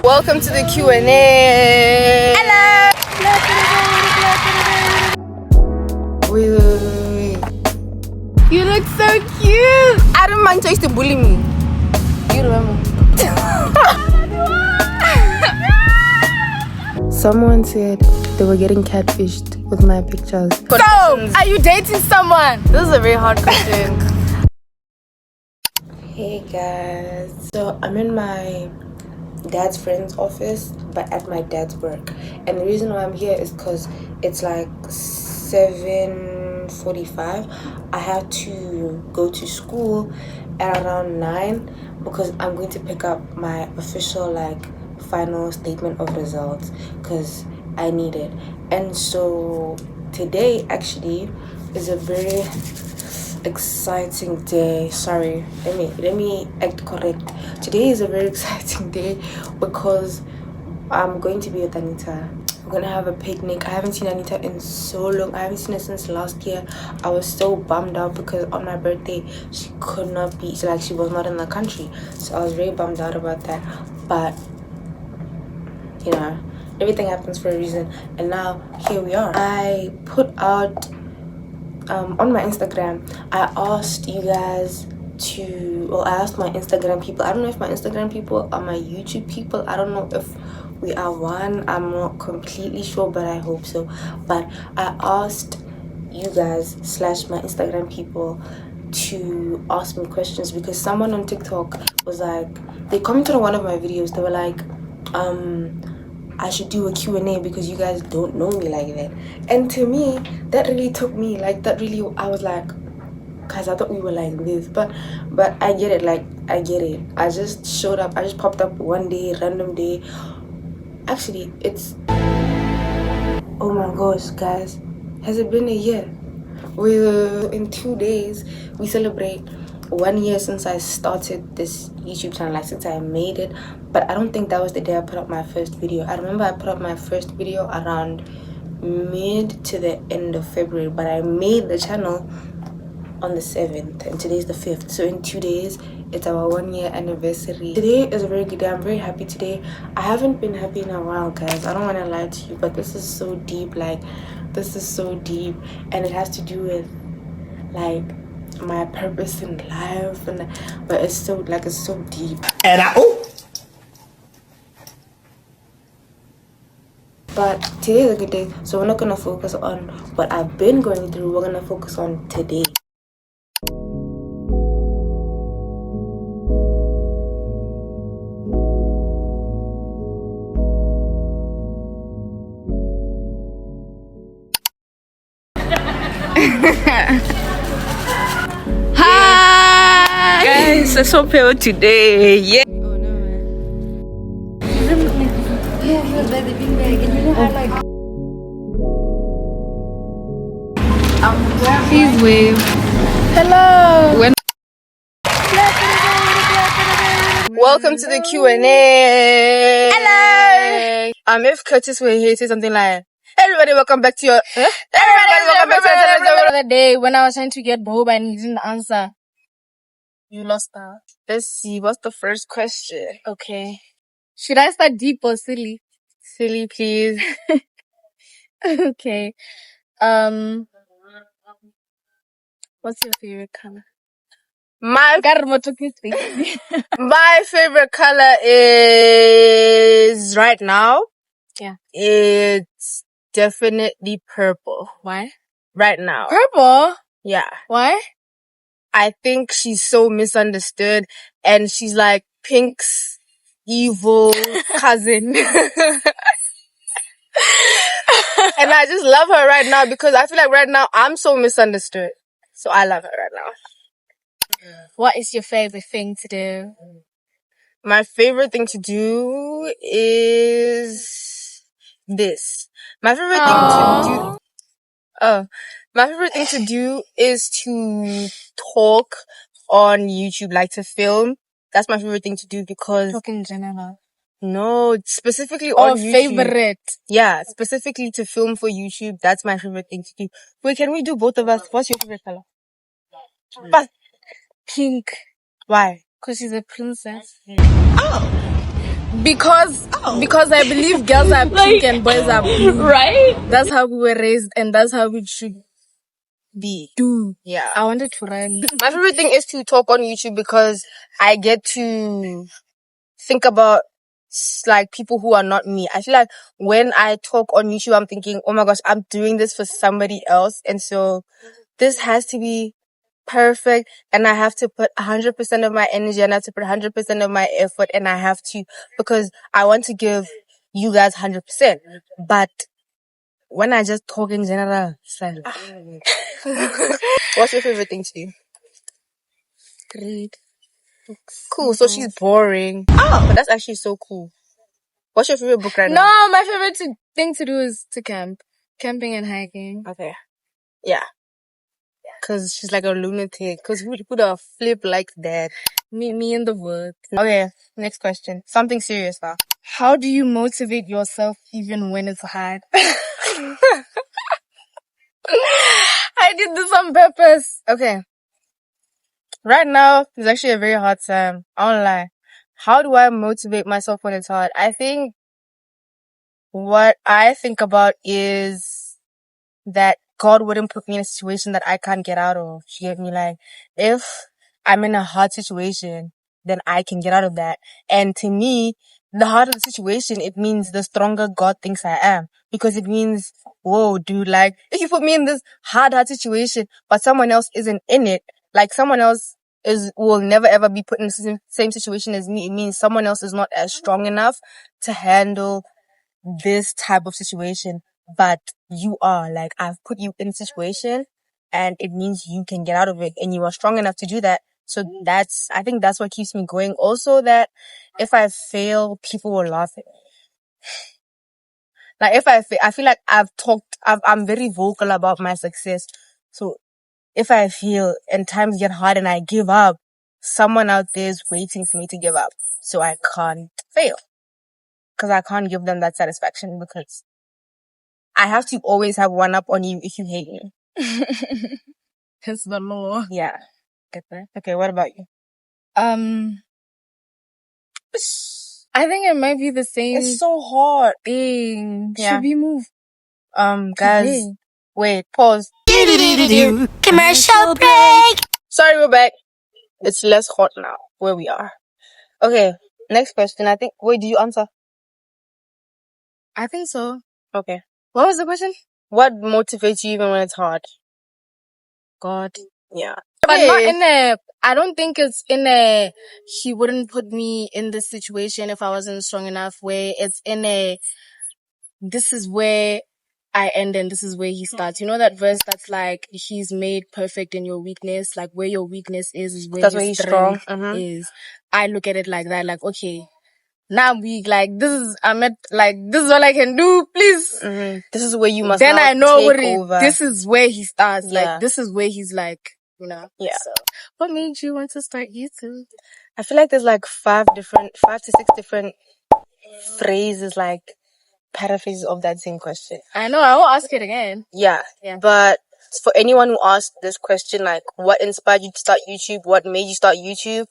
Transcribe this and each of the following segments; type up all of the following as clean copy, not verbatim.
Welcome to the Q&A. Hello. Wait. You look so cute. I don't mind used to bully me. You remember? Someone said they were getting catfished with my pictures. So, are you dating someone? This is a very hard question. Hey guys. So I'm in my dad's friend's office, but at my dad's work. And the reason why I'm here is because it's like 7:45. I have to go to school at around 9 because I'm going to pick up my official final statement of results because I need it. And so today actually is a very exciting day. Sorry, let me act correct. Today is a very exciting day because I'm going to be with Anita. We're gonna have a picnic. I haven't seen Anita in so long. I haven't seen her since last year. I was so bummed out because on my birthday she could not be, she was not in the country. So I was very bummed out about that. But you know, everything happens for a reason, and now here we are. I put out on my Instagram, I asked you guys I asked my Instagram people. I don't know if my Instagram people are my YouTube people. I don't know if we are one. I'm not completely sure, but I hope so. But I asked you guys / my Instagram people to ask me questions because someone on TikTok was like, they commented on one of my videos. They were like, I should do a Q&A because you guys don't know me like that. And to me, that really took me, I was like, guys, I thought we were like this. But I get it, I get it. I just showed up, I just popped up one day, random day. Actually, it's, oh my gosh, guys, has it been a year? In 2 days, we celebrate 1 year since I started this YouTube channel, since I made it. But I don't think that was the day I put up my first video. I remember I put up my first video around mid to the end of February, but I made the channel on the 7th and today's the 5th. So in 2 days, it's our 1 year anniversary. Today is a very good day. I'm very happy today. I haven't been happy in a while, guys. I don't want to lie to you, but this is so deep. This is so deep, and it has to do with my purpose in life, but it's so deep. And But today is a good day, so we're not gonna focus on what I've been going through. We're gonna focus on today. Hi. Guys, it's so pale today. Yeah. Oh no. Yeah, he was by the big bag, and you know how please wave. Hello. When Welcome to the Q&A. Hello. If Curtis were here, say something like, everybody welcome back to your... everybody welcome back to the other day when I was trying to get Boba and he didn't answer. You lost out. Let's see, what's the first question? Okay. Should I start deep or silly? Silly, please. Okay. What's your favorite color? My favorite color is, right now, Yeah. it's definitely purple. Why? Right now. Purple? Yeah. Why? I think she's so misunderstood, and she's like Pink's evil cousin. And I just love her right now because I feel like right now I'm so misunderstood. So I love her right now. What is your favorite thing to do? My favorite thing to do is this. My favorite thing to do is to talk on YouTube, to film. That's my favorite thing to do because Talk in general. no, specifically on YouTube. Favorite. Yeah, specifically to film for YouTube. That's my favorite thing to do. Wait, can we do both of us? What's your favorite color? Pink. Why? Because she's a princess. Because I believe girls are pink and boys are blue. Right? That's how we were raised and that's how we should B. do. Yeah. I wanted to run. My favorite thing is to talk on YouTube because I get to think about like people who are not me. I feel like when I talk on YouTube, I'm thinking, oh my gosh, I'm doing this for somebody else. And so this has to be perfect and I have to put 100% of my energy and I have to put 100% of my effort and I have to, because I want to give you guys 100%. But when I just talk in general, it's like, what's your favorite thing to do? Read. Cool. So she's boring. Oh, but that's actually so cool. What's your favorite book right now? No, my favorite thing to do is to camp. Camping and hiking. Okay. Yeah. Cause she's like a lunatic. Cause who would a flip like that? Me in the woods. Okay. Next question. Something serious now. How do you motivate yourself even when it's hard? I did this on purpose. Okay. Right now, it's actually a very hard time. I won't lie. How do I motivate myself when it's hard? I think what I think about is that God wouldn't put me in a situation that I can't get out of. She gave me like, if I'm in a hard situation, then I can get out of that. And to me, the harder the situation, it means the stronger God thinks I am. Because it means, whoa, dude, like, if you put me in this hard situation, but someone else isn't in it, like someone else will never ever be put in the same situation as me, it means someone else is not as strong enough to handle this type of situation, but you are. Like, I've put you in a situation and it means you can get out of it and you are strong enough to do that. So I think that's what keeps me going. Also that if I fail, people will laugh at me. Like if I feel like I'm very vocal about my success. So if I feel and times get hard and I give up, someone out there is waiting for me to give up. So I can't fail. Cause I can't give them that satisfaction because I have to always have one up on you if you hate me. It's the law. Yeah. Get that? Okay, what about you? I think it might be the same It's so hard. thing. Yeah. Should we move? Guys, Today? wait, pause. Commercial break. Sorry, we're back. It's less hot now where we are. Okay, next question. I think, wait, did you answer? I think so. Okay. What was the question? What motivates you even when it's hard? God. Yeah. But not in a, I don't think it's in a, he wouldn't put me in this situation if I wasn't strong enough way. It's in a, this is where I end and this is where he starts. You know that verse that's like, he's made perfect in your weakness. Like where your weakness is where That's his where he's strong. strength is. I look at it like that, like, okay, now I'm weak. Like this is all I can do. Please. This is where you must Then now I know take what over. this is where he starts. Yeah. Like this is where he's like, you know. Yeah. So, what made you want to start YouTube? I feel like there's like 5 to 6 different phrases, like paraphrases of that same question. I know. I won't ask it again. Yeah. Yeah. But for anyone who asked this question, like, what inspired you to start YouTube? What made you start YouTube?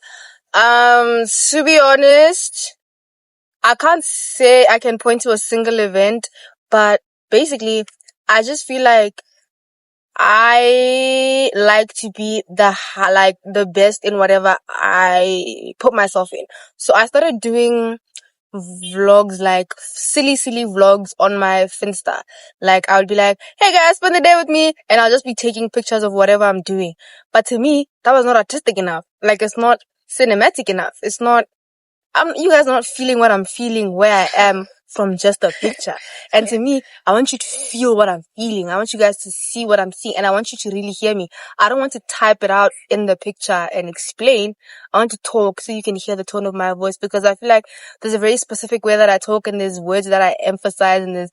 To be honest, I can't say I can point to a single event, but basically, I just feel like I like to be the best in whatever I put myself in. So I started doing vlogs, like silly vlogs on my Finsta. Like I would be like, hey guys, spend the day with me, and I'll just be taking pictures of whatever I'm doing. But to me, that was not artistic enough. Like it's not cinematic enough. It's not, you guys are not feeling what I'm feeling where I am from just a picture. And to me, I want you to feel what I'm feeling. I want you guys to see what I'm seeing, and I want you to really hear me. I don't want to type it out in the picture and explain. I want to talk so you can hear the tone of my voice, because I feel like there's a very specific way that I talk and there's words that I emphasize and there's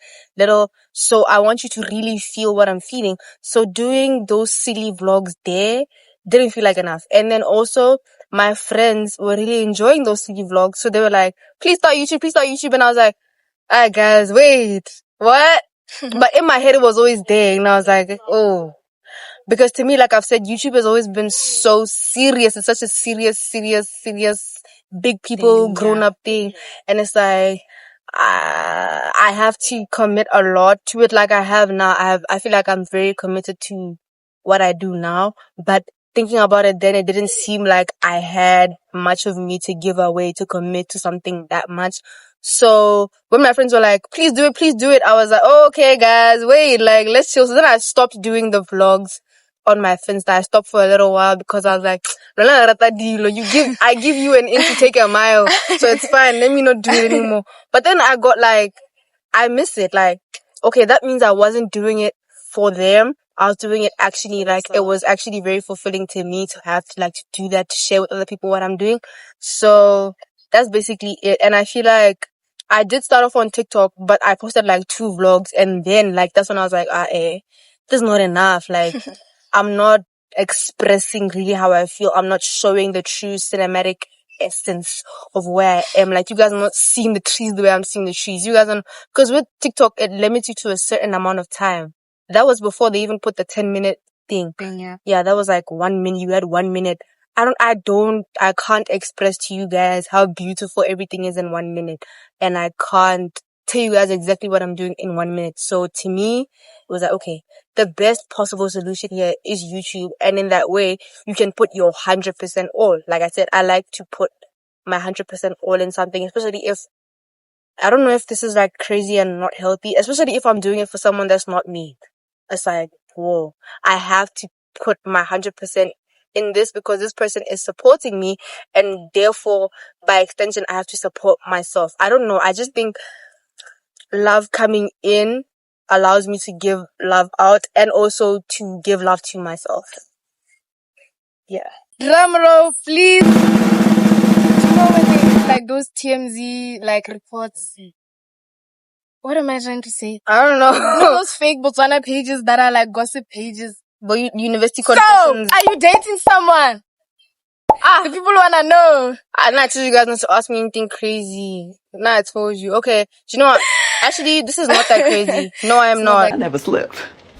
so I want you to really feel what I'm feeling. So doing those silly vlogs there didn't feel like enough. And then also, my friends were really enjoying those silly vlogs. So they were like, please start YouTube. And I was like, alright guys, wait, what? But in my head, it was always there. And I was like, oh. Because to me, like I've said, YouTube has always been so serious. It's such a serious big people Thing, grown yeah. up thing, and it's like I have to commit a lot to it. Like I have now, I feel like I'm very committed to what I do now, but thinking about it then, it didn't seem like I had much of me to give away to commit to something that much. So when my friends were like, please do it, I was like, oh, okay guys, wait, like let's chill. So then I stopped doing the vlogs on my Finsta. I stopped for a little while because I was like, I give you an inch to take a mile, so it's fine, let me not do it anymore. But then I got like, I miss it. Like, okay, that means I wasn't doing it for them. I was doing it actually, like, it was actually very fulfilling to me to have to, like, to do that, to share with other people what I'm doing. So that's basically it. And I feel like I did start off on TikTok, but I posted like 2 vlogs, and then like that's when I was like, this is not enough. Like, I'm not expressing really how I feel. I'm not showing the true cinematic essence of where I am. Like, you guys are not seeing the trees the way I'm seeing the trees. You guys are, because with TikTok, it limits you to a certain amount of time. That was before they even put the 10-minute thing. Yeah. Yeah, that was like 1 minute. You had 1 minute. I can't express to you guys how beautiful everything is in 1 minute. And I can't tell you guys exactly what I'm doing in 1 minute. So to me, it was like, okay, the best possible solution here is YouTube. And in that way, you can put your 100% all. Like I said, I like to put my 100% all in something, especially if, I don't know if this is like crazy and not healthy, especially if I'm doing it for someone that's not me. It's like, whoa, I have to put my 100% in this because this person is supporting me, and therefore, by extension, I have to support myself. I don't know. I just think love coming in allows me to give love out and also to give love to myself. Yeah. Drum roll, please. Do you know when they like those TMZ like reports? What am I trying to say? I don't know. You know those fake Botswana pages that are like gossip pages? But university So, confessions. are you dating someone? The people wanna know. I'm not sure you guys not to ask me anything crazy. Nah, I told you. Okay. Do you know what? Actually, this is not that crazy. No, I am not. I never slip.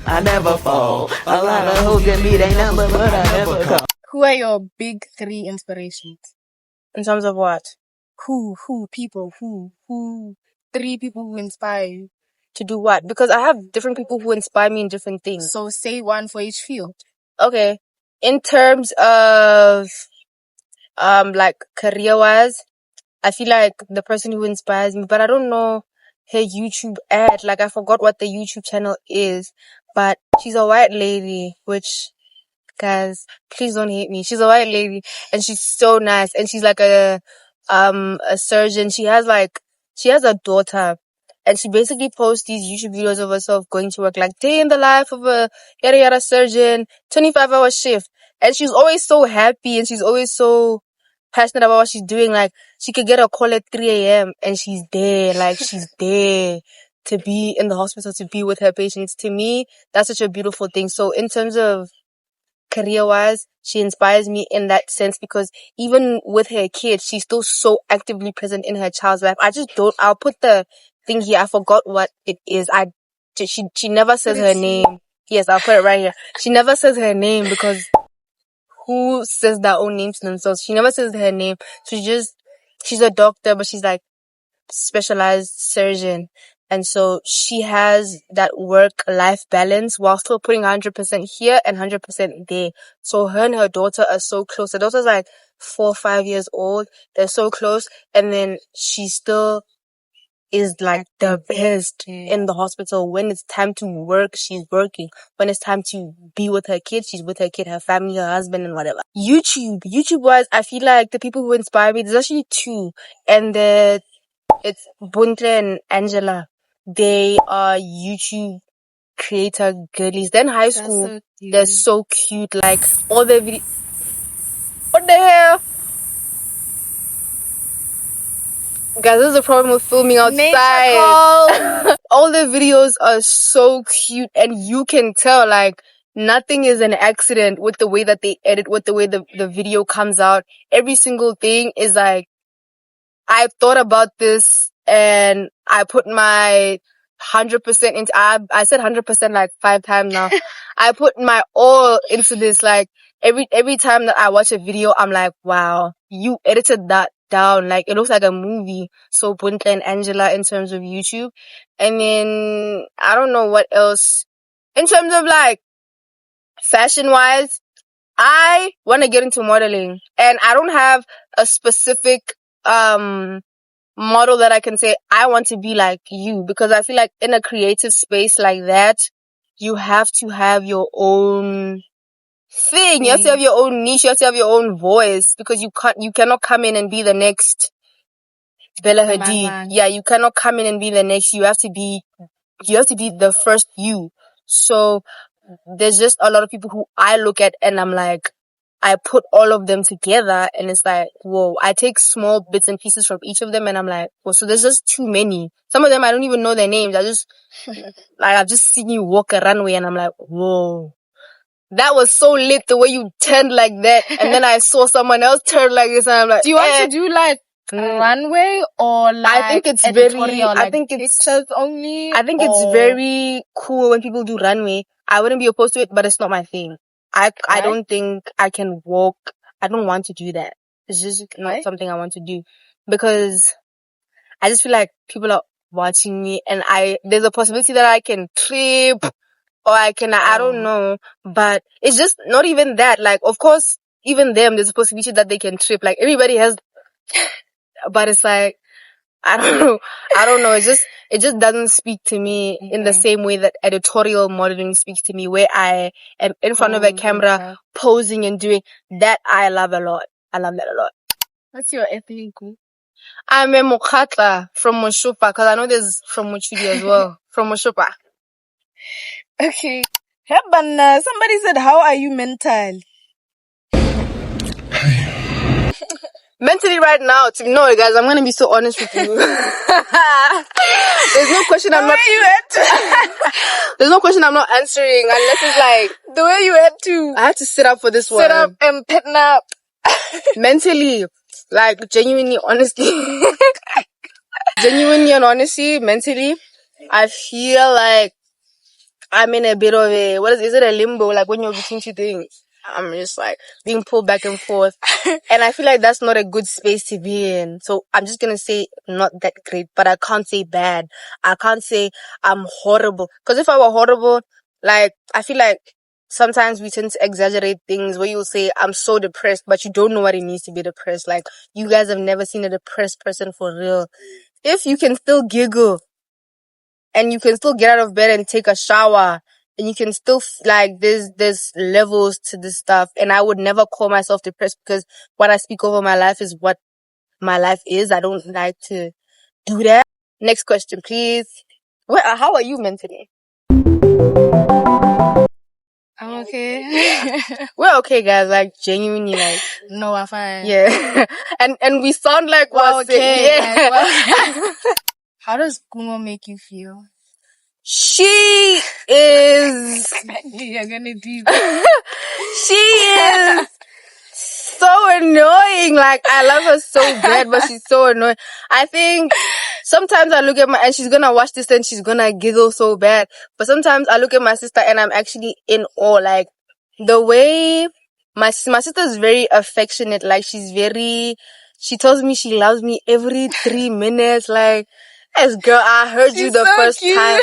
I never fall. A lot of hoes get me they number, but I never call. Who are your big 3 inspirations? In terms of what? Who 3 people who inspire you? To do what? Because I have different people who inspire me in different things. So say one for each field. Okay. In terms of, like career-wise, I feel like the person who inspires me, but I don't know her YouTube ad. Like, I forgot what the YouTube channel is, but she's a white lady, which, guys, please don't hate me. She's a white lady and she's so nice, and she's like a surgeon. She has a daughter, and she basically posts these YouTube videos of herself going to work, like day in the life of a yada yada surgeon, 25-hour shift. And she's always so happy and she's always so passionate about what she's doing. Like, she could get a call at 3 a.m. and she's there. Like, she's there to be in the hospital, to be with her patients. To me, that's such a beautiful thing. So in terms of career-wise, she inspires me in that sense, because even with her kids, she's still so actively present in her child's life. I'll put the thing here. I forgot what it is. She never says her name. Yes, I'll put it right here. She never says her name because who says their own names to themselves? She never says her name. So she's a doctor, but she's like specialized surgeon. And so she has that work-life balance while still putting 100% here and 100% there. So her and her daughter are so close. Her daughter's like 4 or 5 years old. They're so close. And then she still is like the best in the hospital. When it's time to work, she's working. When it's time to be with her kid, she's with her kid, her family, her husband, and whatever. YouTube-wise, I feel like the people who inspire me, there's actually 2. And it's Buntle and Angela. They are YouTube creator girlies. Then high school, they're so cute. Like, all their videos. What the hell? Guys, this is the problem with filming outside. All the videos are so cute, and you can tell, like, nothing is an accident with the way that they edit, with the way the video comes out. Every single thing is like, I thought about this and I put my 100% into, I said 100% like 5 times now. I put my all into this. Like, every time that I watch a video, I'm like, wow, you edited that down. Like, it looks like a movie. So Buntle and Angela in terms of YouTube. And then, I don't know what else. In terms of like, fashion-wise, I want to get into modeling. And I don't have a specific, model that I can say, I want to be like you. Because I feel like in a creative space like that, you have to have your own thing. You have to have your own niche. You have to have your own voice, because you cannot come in and be the next Bella Hadid. Yeah, you cannot come in and be the next. You have to be the first you. So there's just a lot of people who I look at and I'm like, I put all of them together and it's like, whoa, I take small bits and pieces from each of them and I'm like, whoa, so there's just too many. Some of them I don't even know their names. I've just seen you walk a runway and I'm like, whoa, that was so lit the way you turned like that. And then I saw someone else turn like this and I'm like, do you want to do like runway or like I think it's editorial, I think it's pictures only? it's very cool when people do runway. I wouldn't be opposed to it, but it's not my thing. I don't think I can walk. I don't want to do that. It's just not something I want to do, because I just feel like people are watching me and there's a possibility that I can trip or I don't know, but it's just not even that. Like, of course, even them, there's a possibility that they can trip. Like, everybody has, but it's like, I don't know. It just doesn't speak to me in the same way that editorial modeling speaks to me, where I am in front of a camera posing and doing that. I love a lot. I love that a lot. What's your ethnic group? I'm a Mokhatla from Moshupa, because I know there's from Mochudi as well. From Moshupa. Okay. Hebana, somebody said, how are you mentally? Mentally right now, no, guys, I'm gonna be so honest with you. There's no question I'm not. There's no question I'm not answering unless it's like the way you had to. I had to sit up for this one. Sit up and pitten up. Mentally, like genuinely, honestly, mentally, I feel like I'm in a bit of a is it a limbo? Like when you're between two things. I'm just like being pulled back and forth. And I feel like that's not a good space to be in. So I'm just gonna say not that great, but I can't say bad. I can't say I'm horrible. Because if I were horrible, like, I feel like sometimes we tend to exaggerate things where you'll say, I'm so depressed, but you don't know what it means to be depressed. Like, you guys have never seen a depressed person for real. If you can still giggle and you can still get out of bed and take a shower, and you can still, like, there's levels to this stuff. And I would never call myself depressed, because what I speak over my life is what my life is. I don't like to do that. Next question, please. How are you mentally? I'm okay. We're okay, guys. Like, genuinely, like. No, I'm fine. Yeah. and we sound like we're okay. Yeah. Like, how does Kumo make you feel? She is. You're gonna do. She is so annoying. Like, I love her so bad, but she's so annoying. I think sometimes I look at and she's gonna watch this and she's gonna giggle so bad. But sometimes I look at my sister and I'm actually in awe. Like, the way my sister is very affectionate. Like, she tells me she loves me every 3 minutes. Like, yes, girl, I heard you the first time.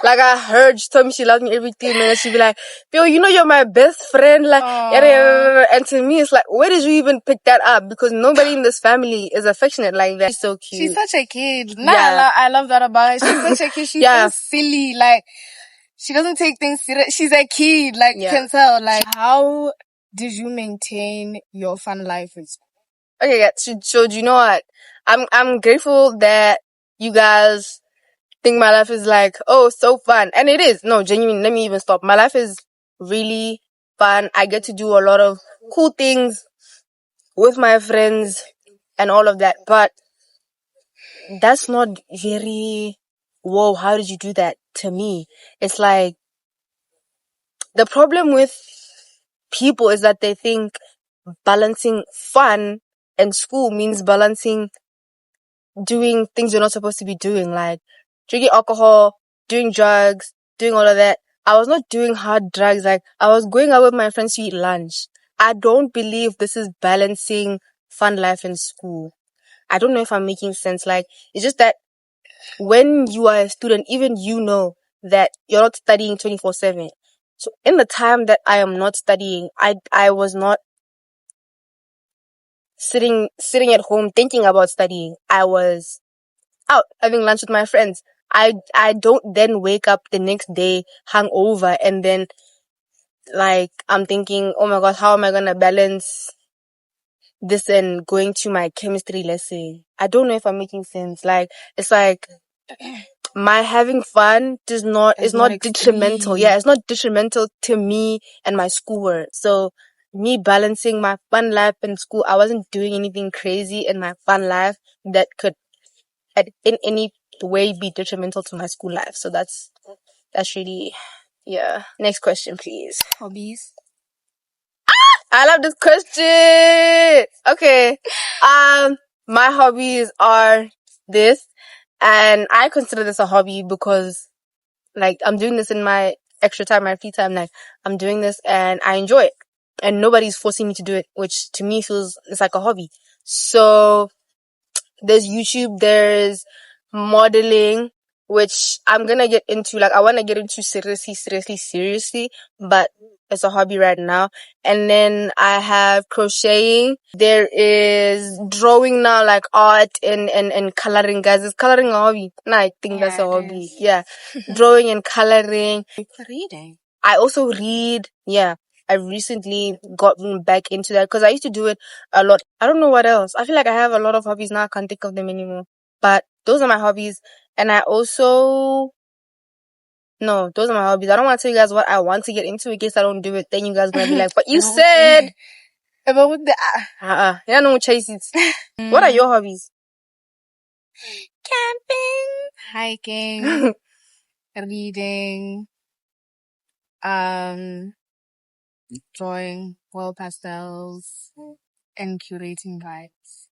Like, I heard, she told me she loves me every 3 minutes. She'd be like, yo, you know, you're my best friend. Like, and to me, it's like, where did you even pick that up? Because nobody in this family is affectionate like that. She's so cute. She's such a kid. I love that about her. She's such a kid. She's so silly. Like, she doesn't take things serious. She's a kid. Like, you can tell. Like, how did you maintain your fun life? Okay, yeah. So do you know what? I'm grateful that you guys think my life is like, oh, so fun. And it is. No, genuinely, let me even stop. My life is really fun. I get to do a lot of cool things with my friends and all of that. But that's not very, whoa, how did you do that to me? It's like, the problem with people is that they think balancing fun and school means balancing doing things you're not supposed to be doing, like drinking alcohol, doing drugs, doing all of that. I was not doing hard drugs. Like, I was going out with my friends to eat lunch. I don't believe this is balancing fun life and school. I don't know if I'm making sense. Like, it's just that when you are a student, even you know that you're not studying 24/7. So in the time that I am not studying, I was not sitting at home thinking about studying. I was out having lunch with my friends. I don't then wake up the next day hungover and then like I'm thinking, oh my god, how am I gonna balance this and going to my chemistry lesson? I don't know if I'm making sense. Like, it's like my having fun is not detrimental. extreme. Yeah, it's not detrimental to me and my schoolwork. So me balancing my fun life and school, I wasn't doing anything crazy in my fun life that could in any way be detrimental to my school life. So that's really, yeah. Next question, please. Hobbies. I love this question. Okay. My hobbies are this, and I consider this a hobby because, like, I'm doing this in my extra time, my free time. Like, I'm doing this and I enjoy it, and nobody's forcing me to do it, which to me feels it's like a hobby. So there's YouTube, there's modeling, which I'm gonna get into. Like, I want to get into seriously, but it's a hobby right now. And then I have crocheting. There is drawing now, like art and coloring. Guys, is coloring a hobby? No, I think that's a it hobby. is. Yeah, drawing and coloring. Reading. I also read. Yeah, I recently gotten back into that because I used to do it a lot. I don't know what else. I feel like I have a lot of hobbies now. I can't think of them anymore. But those are my hobbies. And I also, no, those are my hobbies. I don't want to tell you guys what I want to get into in case I don't do it. Then you guys gonna be like, but you said. About with the Yeah, no chase it. What are your hobbies? camping, hiking, reading, drawing oil pastels, and curating vibes.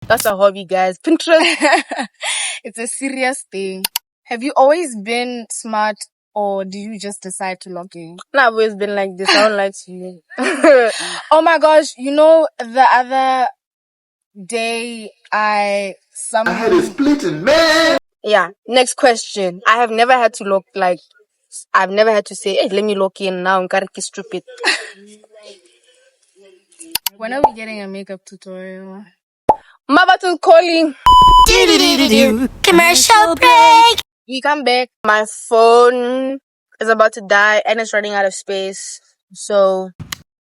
That's a hobby, guys. Pinterest. It's a serious thing. Have you always been smart, or do you just decide to log in? I've always been like this. I don't like to. Oh my gosh, you know, the other day I had a splitting, man. Yeah. Next question. I have never had to look like. I've never had to say, hey, let me log in now. I'm kind of stupid. When are we getting a makeup tutorial? Mabatu calling. Commercial break. We come back. My phone is about to die and it's running out of space. So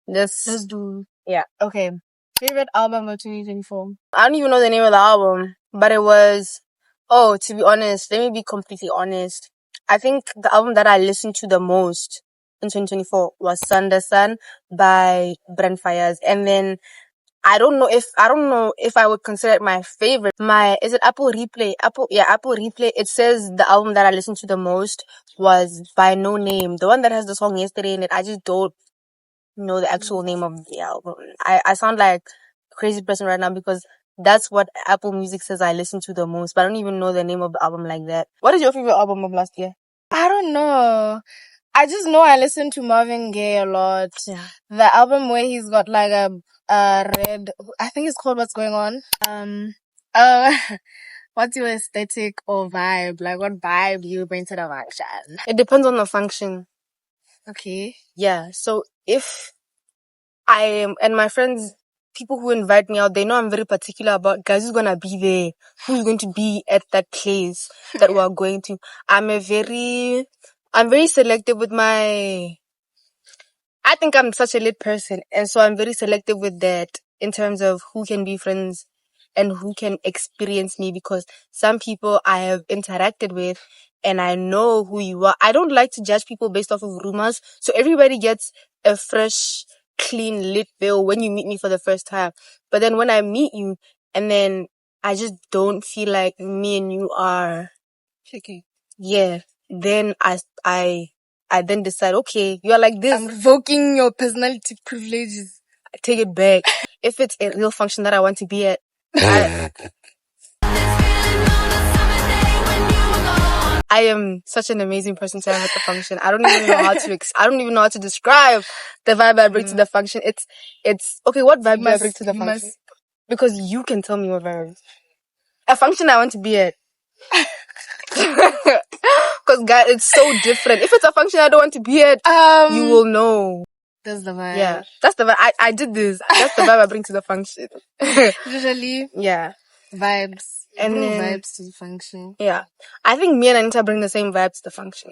Let's do. Yeah. Okay. Favorite album of 2024? I don't even know the name of the album, but it was. Oh, to be honest, let me be completely honest. I think the album that I listened to the most in 2024 was Thunder Sun by Brent Fayez, and then I don't know if I would consider it my favorite. Is it Apple Replay? Apple Replay. It says the album that I listened to the most was by No Name, the one that has the song Yesterday in it. I just don't know the actual name of the album. I sound like a crazy person right now because that's what Apple Music says I listen to the most, but I don't even know the name of the album like that. What is your favorite album of last year? I don't know. I just know I listen to Marvin Gaye a lot. Yeah. The album where he's got like a red, I think it's called What's Going On. What's your aesthetic or vibe? Like, what vibe do you bring to the function? It depends on the function. Okay. Yeah. So if I am, and my friends, people who invite me out, they know I'm very particular about guys who's gonna be there, who's going to be at that place that we're going to. I'm very selective with I think I'm such a lit person, and so I'm very selective with that in terms of who can be friends and who can experience me, because some people I have interacted with and I know who you are. I don't like to judge people based off of rumors, so everybody gets a fresh, clean, lit bill when you meet me for the first time. But then when I meet you and then I just don't feel like me and you are Okay. yeah, then I then decide, okay, you're like this. I'm revoking your personality privileges. I take it back. If it's a real function that I want to be at, I am such an amazing person to have at the function. I don't even know how to describe the vibe I bring to the function. It's okay. What vibe do I bring to the function? because you can tell me what vibe. A function I want to be at. Because guys, it's so different. If it's a function I don't want to be at, you will know. That's the vibe. Yeah, that's the vibe. I did this. That's the vibe I bring to the function. Usually, Yeah. vibes. And Bring then- vibes to the function. Yeah. I think me and Anita bring the same vibes to the function.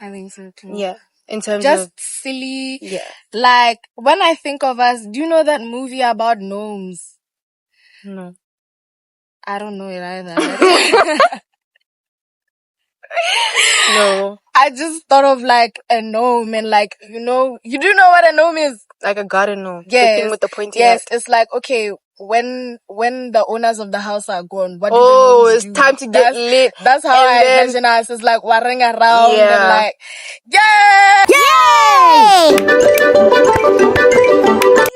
I think so too. Yeah. In terms Just of... silly. Yeah. Like, when I think of us, do you know that movie about gnomes? No. I don't know it either. No. I just thought of like a gnome and like, you do know what a gnome is? Like a garden gnome. Yes. The thing with the pointy Yes, hat. it's like, okay, when the owners of the house are gone, what do the Oh, gnomes it's do? time to get lit. That's how And I then- imagine us. It's like warring around Yeah. and like, yeah!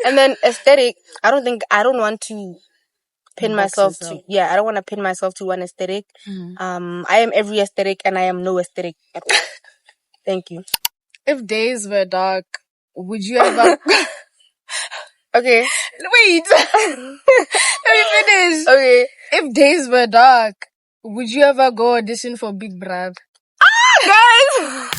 And then aesthetic, I don't want to pin Box myself yourself. to, I don't want to pin myself to one aesthetic. I am every aesthetic and I am no aesthetic at all. Thank you. If days were dark, would you ever... Okay. Wait! Let me finish. Okay. If days were dark, would you ever go audition for Big Brother? Guys!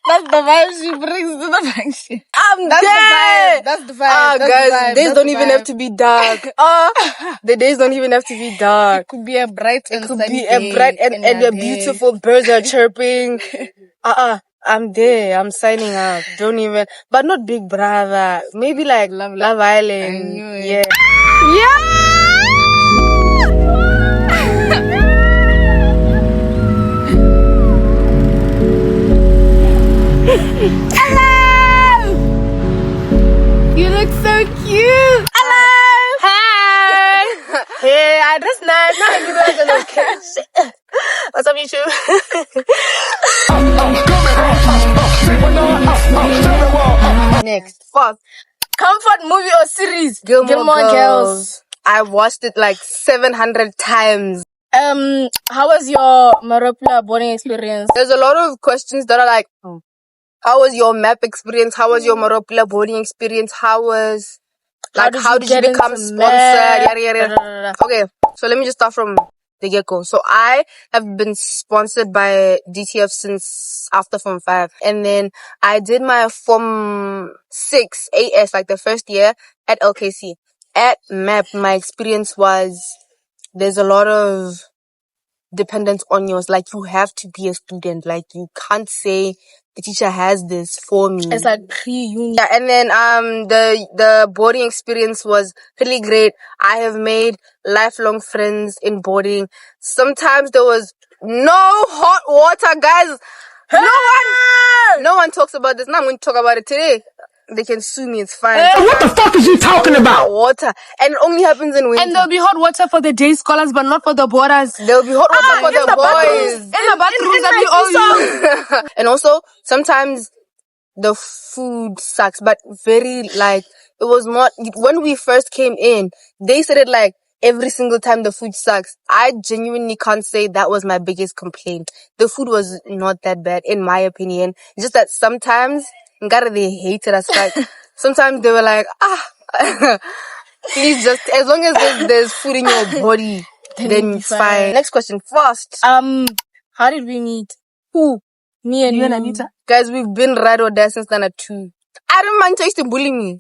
That's the vibe she brings to the function. I'm That's dead! the vibe. That's the Guys, vibe. days That's don't the even vibe. have to be dark. The days don't even have to be dark. It could be a bright and It could sunny be a day bright and you're a there. beautiful birds are chirping. I'm there. I'm signing up. Don't even, but not Big Brother. Maybe like Love Island. I knew it. Yeah. You look so cute. Hello. Hi. Hey, I dress nice. Now I give you like a shit. What's up, YouTube? Next. Fourth. Comfort movie or series? Gilmore Girls. I watched it like 700 times. How was your Maropla boarding experience? There's a lot of questions that are like, how was your map experience? How was your Maropla boarding experience? How did you become into sponsored? map? Yada, yada, yada. Okay, so let me just start from the get-go. So I have been sponsored by DTF since after Form 5. And then I did my Form 6 AS, like the first year at LKC. At MAP, my experience was, there's a lot of dependence on yours. Like, you have to be a student. Like, you can't say the teacher has this for me. It's like pre-uni. Yeah, and then the boarding experience was really great. I have made lifelong friends in boarding. Sometimes there was no hot water, guys. No one talks about this. Now I'm going to talk about it today. They can sue me, it's fine. What the fuck is you talking about? Water. And it only happens in winter. And there'll be hot water for the day scholars, but not for the boarders. There'll be hot water for the boys. In the bathrooms that we all use. And also, sometimes the food sucks, but very like, it was not, when we first came in, they said it like, every single time the food sucks. I genuinely can't say that was my biggest complaint. The food was not that bad, in my opinion. It's just that sometimes, they hated us. Like, sometimes they were like, please just, as long as there's food in your body, then it's fine. Next question, first. How did we meet? Who? Me and You and Anita? Guys, we've been ride or die since standard 2. I don't mind used to bully me.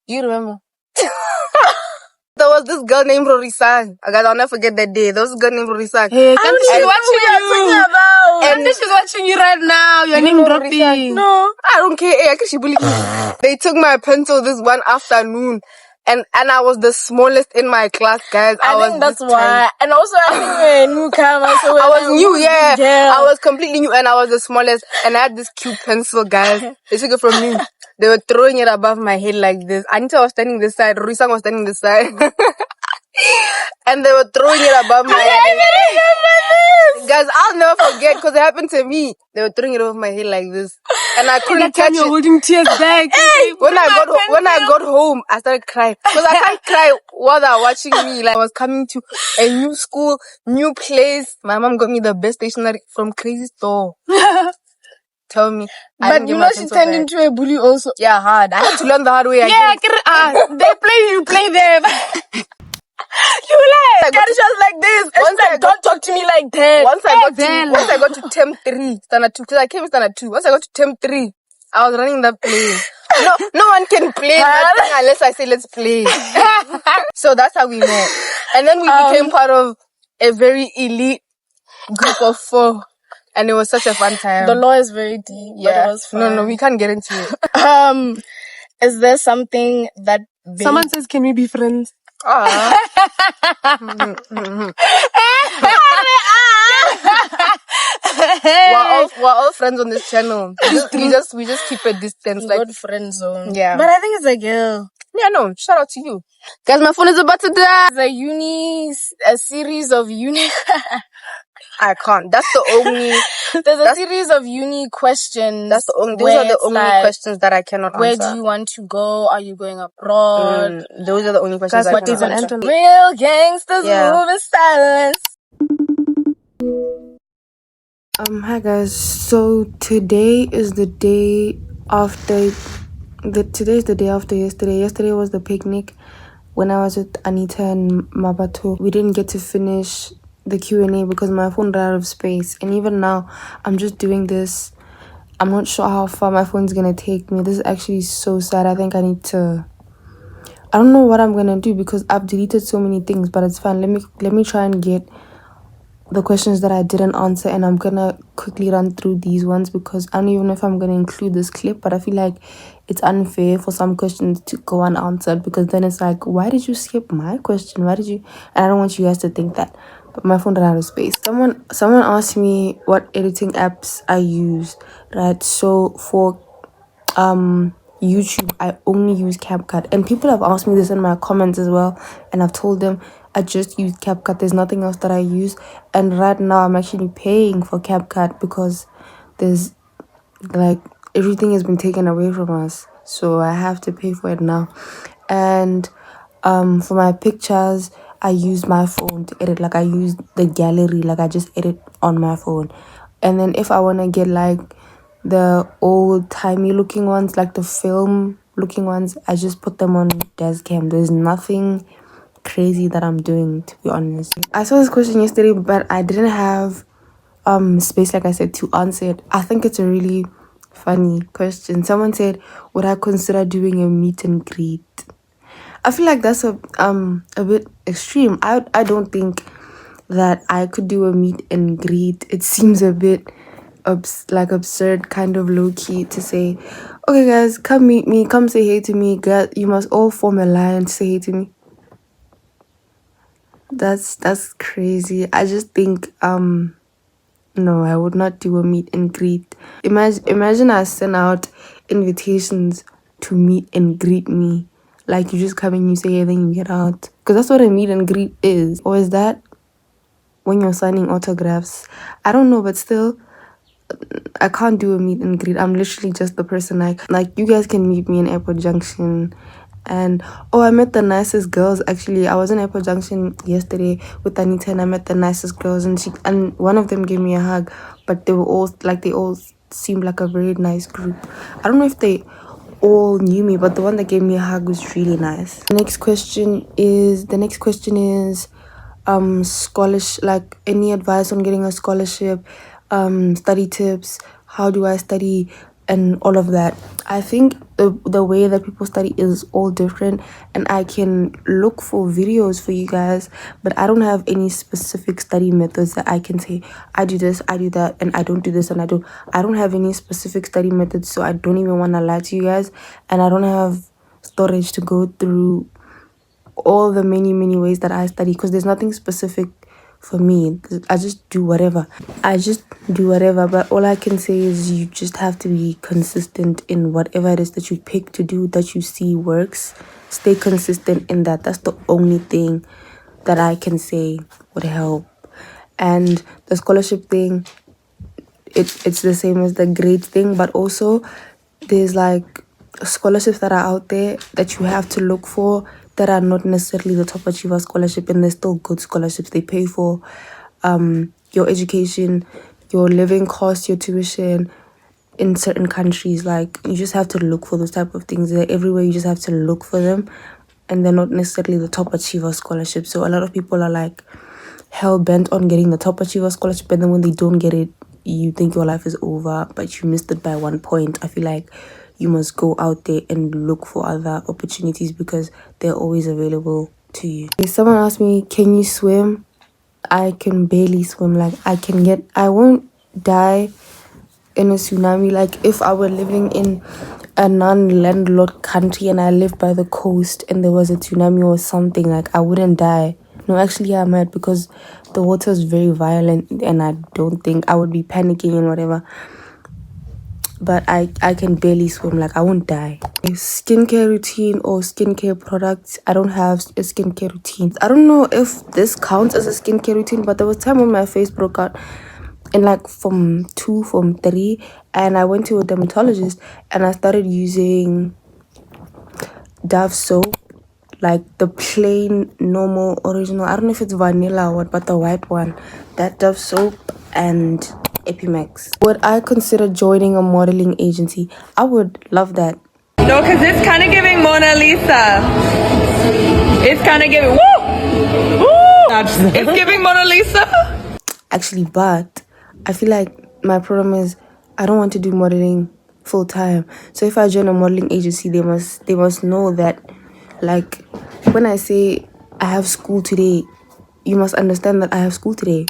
Do you remember? There was this girl named Rorisang. Guys, I'll never forget that day. There was this girl named Rorisang. Hey, she's watching you. And she's watching you right now. Your name dropping. No, I don't care. Hey, I guess she bullied me. They took my pencil this one afternoon. And I was the smallest in my class, guys. I think that's why. And also, I think you're a newcomer. So I was new, yeah. Girl. I was completely new and I was the smallest. And I had this cute pencil, guys. They took it from me. They were throwing it above my head like this. Anita was standing this side. Ruisang was standing this side. And they were throwing it above my head. Guys, I'll never forget because it happened to me. They were throwing it over my head like this. And I couldn't catch You're it. holding tears back. Hey, when I got home, I started crying. Because I can't cry while they're watching me. Like, I was coming to a new school, new place. My mom got me the best stationery from Crazy Store. Tell me. But you know she turned into a bully also. Yeah, hard. I had to learn the hard way. Yeah, they play you, play them. Like, Kadisha was like this. And she's like, don't talk to me like that. Once I got to term 3, standard 2, because I came standard 2. Once I got to term 3, I was running the plane. No one can play nothing unless I say let's play. So that's how we met. And then we became part of a very elite group of 4. And it was such a fun time. The law is very deep, but it was fun. No, we can't get into it. Is there something that Someone says, can we be friends? We're all friends on this channel. We just keep a distance, like good friend zone? Yeah. But I think it's a girl. Yeah, no. Shout out to you, guys. My phone is about to die. A series of uni. I can't. That's the only. There's a series of uni questions. That's the only. Those are the only questions that I cannot where answer. Where do you want to go? Are you going abroad? Those are the only questions I cannot answer. Real gangsters move in silence. Hi guys. So today is the day after. Today's the day after yesterday. Yesterday was the picnic when I was with Anita and Mabato. We didn't get to finish the Q&A because my phone ran out of space, and even now I'm just doing this. I'm not sure how far my phone's gonna take me. This is actually so sad. I think I don't know what I'm gonna do because I've deleted so many things, but it's fine. Let me try and get the questions that I didn't answer, and I'm gonna quickly run through these ones because I don't even know if I'm gonna include this clip, but I feel like it's unfair for some questions to go unanswered because then it's like, why did you skip my question? Why did you? And I don't want you guys to think that. But my phone ran out of space. Someone asked me what editing apps I use, right? So for YouTube, I only use CapCut, and people have asked me this in my comments as well, and I've told them I just use CapCut. There's nothing else that I use, and right now I'm actually paying for CapCut because there's like everything has been taken away from us, so I have to pay for it now. And for my pictures, I use my phone to edit. Like I use the gallery, like I just edit on my phone. And then if I want to get like the old-timey looking ones, like the film looking ones, I just put them on Dazcam. There's nothing crazy that I'm doing, to be honest. I saw this question yesterday, but I didn't have space, like I said, to answer it. I think it's a really funny question. Someone said, would I consider doing a meet and greet? I feel like that's a bit extreme. I don't think that I could do a meet and greet. It seems a bit absurd, kind of low-key to say, okay guys, come meet me, come say hey to me, girl, you must all form a line to say hey to me. That's crazy. I just think no, I would not do a meet and greet. Imagine I send out invitations to meet and greet me, like you just come and you say hey, then you get out, because that's what a meet and greet is. Or is that when you're signing autographs? I don't know, but still, I can't do a meet and greet. I'm literally just the person like you guys can meet me in Airport Junction. And I met the nicest girls. Actually, I was in Airport Junction yesterday with Anita, and I met the nicest girls, and one of them gave me a hug, but they all seemed like a very nice group. I don't know if they all knew me, but the one that gave me a hug was really nice. The next question is scholarship, like any advice on getting a scholarship, study tips, how do I study, and all of that. I think the way that people study is all different, and I can look for videos for you guys, but I don't have any specific study methods that I can say I do this, I do that, and I don't do this, and I don't have any specific study methods, so I don't even want to lie to you guys, and I don't have storage to go through all the many ways that I study, because there's nothing specific for me. I just do whatever, but all I can say is you just have to be consistent in whatever it is that you pick to do, that you see works. Stay consistent in that. That's the only thing that I can say would help. And the scholarship thing, it's the same as the grade thing, but also there's like scholarships that are out there that you have to look for that are not necessarily the top achiever scholarship, and they're still good scholarships. They pay for your education, your living costs, your tuition in certain countries. Like, you just have to look for those type of things. They're everywhere. You just have to look for them. and they're not necessarily the top achiever scholarship. So a lot of people are like hell bent on getting the top achiever scholarship, and then when they don't get it, you think your life is over, but you missed it by 1 point. I feel like you must go out there and look for other opportunities because they're always available to you. If someone asked me, can you swim? I can barely swim. Like I won't die in a tsunami. Like if I were living in a non-landlocked country and I lived by the coast and there was a tsunami or something, like I wouldn't die. No, actually I might, because the water is very violent and I don't think I would be panicking and whatever. But I can barely swim. Like I won't die. A skincare routine or skincare products. I don't have a skincare routine. I don't know if this counts as a skincare routine, but there was a time when my face broke out in like from 3, and I went to a dermatologist and I started using Dove soap, like the plain normal original, I don't know if it's vanilla or what, but the white one, that Dove soap and Epimax. Would I consider joining a modeling agency? I would love that. No, because it's kind of giving Mona Lisa. It's kind of giving, woo! Woo! It's giving Mona Lisa. Actually, but I feel like my problem is I don't want to do modeling full time. So if I join a modeling agency, they must know that, like, when I say I have school today, you must understand that I have school today.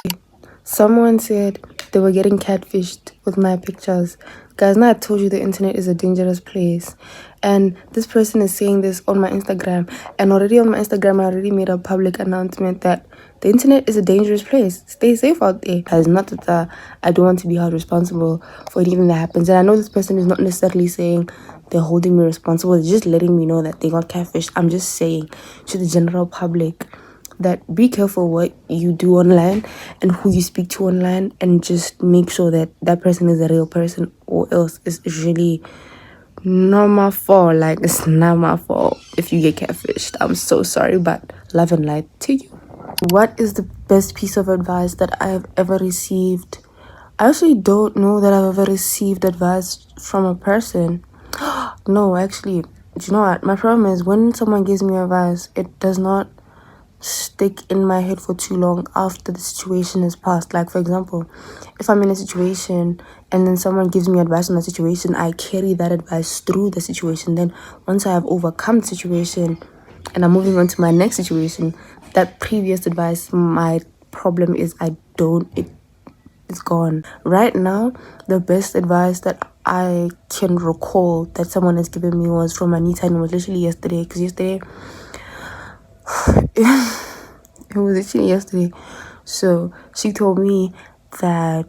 Someone said they were getting catfished with my pictures. Guys, now I told you the internet is a dangerous place. And this person is saying this on my Instagram. And already on my Instagram, I already made a public announcement that the internet is a dangerous place. Stay safe out there. It's not that I don't want to be held responsible for anything that happens. And I know this person is not necessarily saying they're holding me responsible. They're just letting me know that they got catfished. I'm just saying to the general public that be careful what you do online and who you speak to online, and just make sure that that person is a real person, or else it's really not my fault. Like, it's not my fault if you get catfished. I'm so sorry, but love and light to you. What is the best piece of advice that I have ever received? I actually don't know that I've ever received advice from a person. No, actually, do you know what? My problem is when someone gives me advice, it does not stick in my head for too long after the situation is past. Like, for example, if I'm in a situation and then someone gives me advice on the situation, I carry that advice through the situation. Then once I have overcome the situation and I'm moving on to my next situation, that previous advice, my problem is it's gone. Right now, the best advice that I can recall that someone has given me was from Anita, and it was literally yesterday, because yesterday it was actually yesterday. So she told me that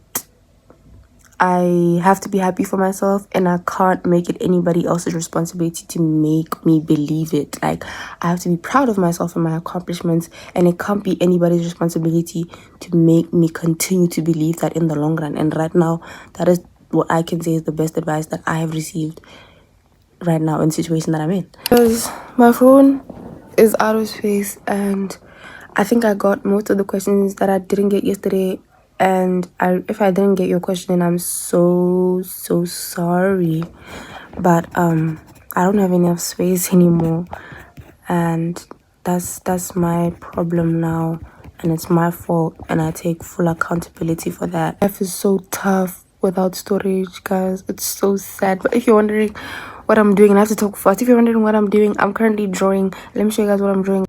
I have to be happy for myself and I can't make it anybody else's responsibility to make me believe it. Like, I have to be proud of myself and my accomplishments, and it can't be anybody's responsibility to make me continue to believe that in the long run. And right now, that is what I can say is the best advice that I have received right now in the situation that I'm in. Because my phone is out of space, and I think I got most of the questions that I didn't get yesterday. And if I didn't get your question, I'm so sorry. But I don't have enough space anymore, and that's my problem now, and it's my fault, and I take full accountability for that. Life is so tough without storage, guys. It's so sad. But if you're wondering what I'm doing, and I have to talk fast. If you're wondering what I'm doing, I'm currently drawing. Let me show you guys what I'm drawing.